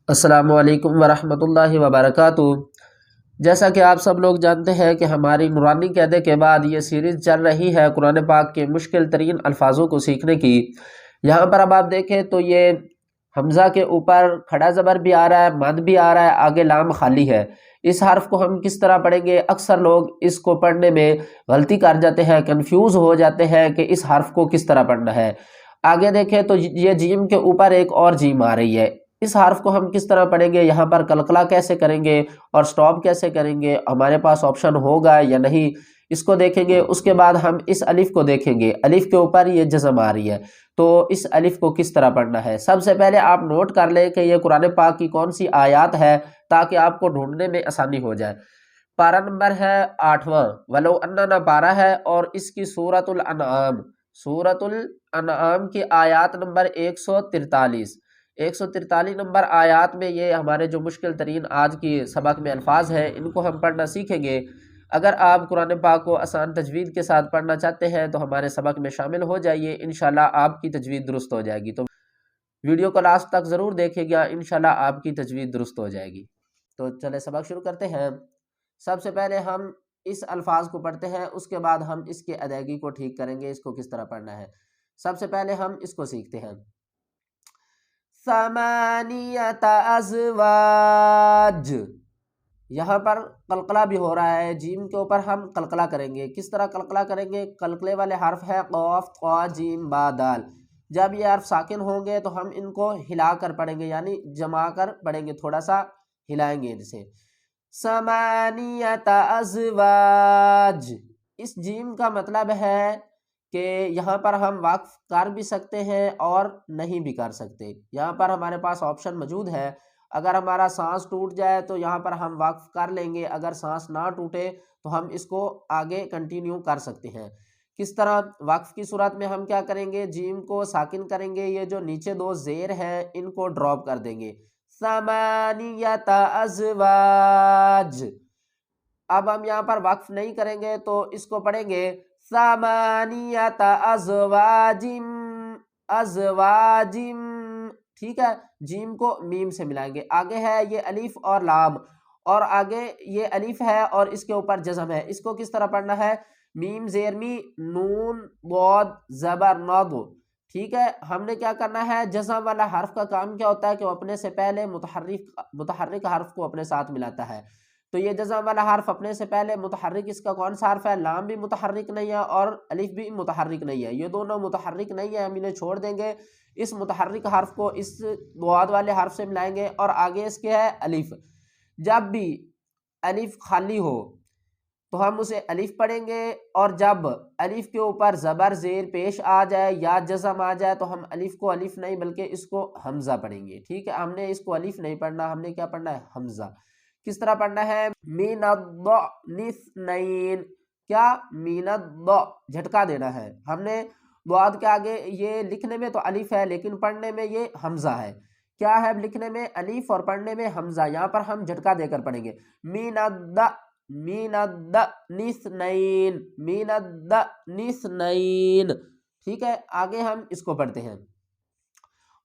अस्सलामु अलैकुम वरहमतुल्लाहि वबरकातुहू। जैसा कि आप सब लोग जानते हैं कि हमारी नूरानी क़ैदे के बाद ये सीरीज़ चल रही है कुरान पाक के मुश्किल तरीन अल्फाजों को सीखने की। यहाँ पर अब आप देखें तो ये हमज़ा के ऊपर खड़ा ज़बर भी आ रहा है, मद भी आ रहा है, आगे लाम खाली है। इस हर्फ को हम किस तरह पढ़ेंगे? अक्सर लोग इसको पढ़ने में गलती कर जाते हैं, कन्फ्यूज़ हो जाते हैं कि इस हर्फ को किस तरह पढ़ना है। आगे देखें तो ये जीम के ऊपर एक और जीम आ रही है, इस हर्फ को हम किस तरह पढ़ेंगे? यहाँ पर कलकला कैसे करेंगे और स्टॉप कैसे करेंगे? हमारे पास ऑप्शन होगा या नहीं, इसको देखेंगे। उसके बाद हम इस अलिफ को देखेंगे, अलिफ के ऊपर ये जज़म आ रही है, तो इस अलिफ को किस तरह पढ़ना है। सबसे पहले आप नोट कर लें कि ये कुरान पाक की कौन सी आयत है, ताकि आपको ढूंढने में आसानी हो जाए। पारा नंबर है 8वां, वलो अन्ना पारा है, और इसकी सूरतुल अनआम, सूरतुल अनआम की आयत नंबर 143, 143 नंबर आयत में ये हमारे जो मुश्किल तरीन आज की सबक में अल्फाज हैं, इनको हम पढ़ना सीखेंगे। अगर आप कुरान पाक को आसान तजवीद के साथ पढ़ना चाहते हैं तो हमारे सबक में शामिल हो जाइए, इंशाल्लाह आपकी तजवीद दुरुस्त हो जाएगी। तो वीडियो को लास्ट तक ज़रूर देखिएगा, इंशाल्लाह आपकी तजवीद दुरुस्त हो जाएगी। तो चले सबक शुरू करते हैं। सबसे पहले हम इस अल्फाज को पढ़ते हैं, उसके बाद हम इसके अदायगी को ठीक करेंगे, इसको किस तरह पढ़ना है। सबसे पहले हम इसको सीखते हैं। समानियत अज़वाज, यहाँ पर कलकला भी हो रहा है, जीम के ऊपर हम कलकला करेंगे। किस तरह कलकला करेंगे? कलकले वाले हर्फ है क़ाफ क़ा जीम बा दाल। जब ये हर्फ साकिन होंगे तो हम इनको हिला कर पढ़ेंगे, यानी जमा कर पढ़ेंगे, थोड़ा सा हिलाएंगे इसे। समानियत अज़वाज, इस जीम का मतलब है कि यहाँ पर हम वक्फ कर भी सकते हैं और नहीं भी कर सकते। यहाँ पर हमारे पास ऑप्शन मौजूद है। अगर हमारा सांस टूट जाए तो यहाँ पर हम वक्फ कर लेंगे, अगर सांस ना टूटे तो हम इसको आगे कंटिन्यू कर सकते हैं। किस तरह? वक्फ की सूरत में हम क्या करेंगे? जीम को साकिन करेंगे, ये जो नीचे दो जेर हैं इनको ड्रॉप कर देंगे। समानियत अज़वाज। अब हम यहाँ पर वक्फ नहीं करेंगे तो इसको पढ़ेंगे समानियत अज़वाजिम, अज़वाजिम। ठीक है, जीम को मीम से मिलाएंगे। आगे है ये अलिफ और लाम, और आगे ये अलिफ है और इसके ऊपर जज़म है। इसको किस तरह पढ़ना है? मीम ज़ेरमी नून बौद ज़बर नद। ठीक है, हमने क्या करना है? जज़म वाला हर्फ का काम क्या होता है कि वो अपने से पहले मुतहर्रिक हर्फ को अपने साथ मिलाता है। तो ये जज़म वाला हर्फ अपने से पहले मुतहर्रिक, इसका कौन सा हर्फ है? लाम भी मुतहर्रिक नहीं है और अलिफ भी मुतहर्रिक नहीं है, ये दोनों मुतहर्रिक नहीं है, हम इन्हें छोड़ देंगे। इस मुतहर्रिक हर्फ को इस बुआद वाले हर्फ से मिलाएंगे और आगे इसके है अलिफ। जब भी अलिफ खाली हो तो हम उसे अलिफ पढ़ेंगे, और जब अलिफ के ऊपर ज़बर ज़ेर पेश आ जाए या जज़म आ जाए तो हम अलिफ को अलिफ नहीं बल्कि इसको हमज़ा पढ़ेंगे। ठीक है, हमने इसको अलिफ नहीं पढ़ना, हमने क्या पढ़ना है? हमज़ा। किस तरह पढ़ना है? मीनद्दनिस्नैन, क्या? मीनद्द, झटका देना है हमने। बुआद के आगे ये लिखने में तो अलिफ है लेकिन पढ़ने में ये हमज़ा है। क्या है? लिखने में अलिफ और पढ़ने में हमज़ा। यहाँ पर हम झटका देकर पढ़ेंगे मीनद्द, मीनद्दनिस्नैन, मीनद्दनिस्नैन। ठीक है, आगे हम इसको पढ़ते हैं।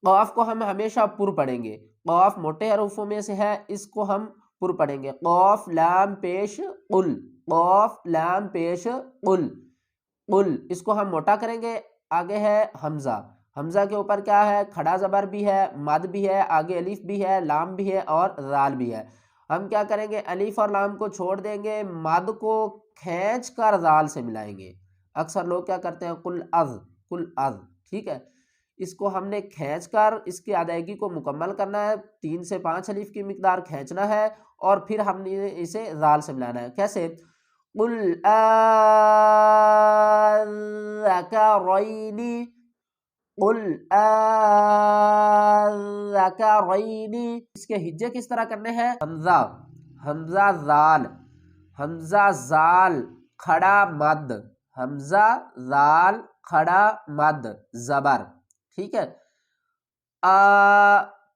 क़ाफ को हम हमेशा पुर पढ़ेंगे, क़ाफ मोटे हरूफों में से है, इसको हम पुर पढ़ेंगे। क़ाफ लाम पेश कुल, क़ाफ लाम पेश कुल, कुल, इसको हम मोटा करेंगे। आगे है हमज़ा, हमज़ा के ऊपर क्या है? खड़ा ज़बर भी है, मद भी है, आगे अलिफ भी है, लाम भी है और राल भी है। हम क्या करेंगे? अलिफ और लाम को छोड़ देंगे, मद को खींच कर राल से मिलाएंगे। अक्सर लोग क्या करते हैं? कुल अज़, कुल अज़। ठीक है, इसको हमने खींच कर इसकी अदायगी को मुकम्मल करना है। 3 से 5 अलिफ की मिकदार खींचना है और फिर हमने इसे राल से मिलाना है। कैसे? कुल अज़करैनी, कुल अज़करैनी। इसके हिज्जे किस तरह करने हैं? हमज़ा, हमज़ा ज़ाल, हमज़ा ज़ाल खड़ा मद, हमज़ा ज़ाल खड़ा मद ज़बर। ठीक है,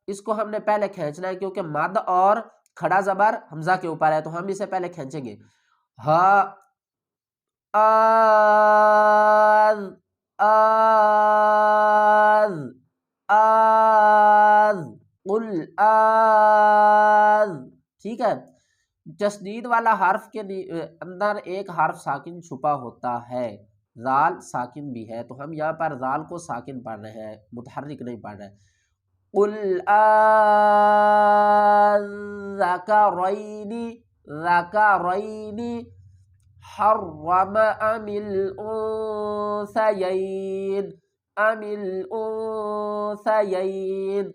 इसको हमने पहले खींचना है क्योंकि मद और खड़ा ज़बर हमज़ा के ऊपर है, तो हम इसे पहले खींचेंगे। हा आज़, आज़, आज़, कुल आज, ठीक है। तशदीद वाला हर्फ के अंदर एक हर्फ साकिन छुपा होता है, जाल साकिन भी है, तो हम यहाँ पर जाल को साकिन पढ़ रहे हैं, मुतहर्रिक नहीं पढ़ रहे। कुल ज़करैनी, ज़करैनी हर्रम अमिल उन्सयैन, अमिल उन्सयैन।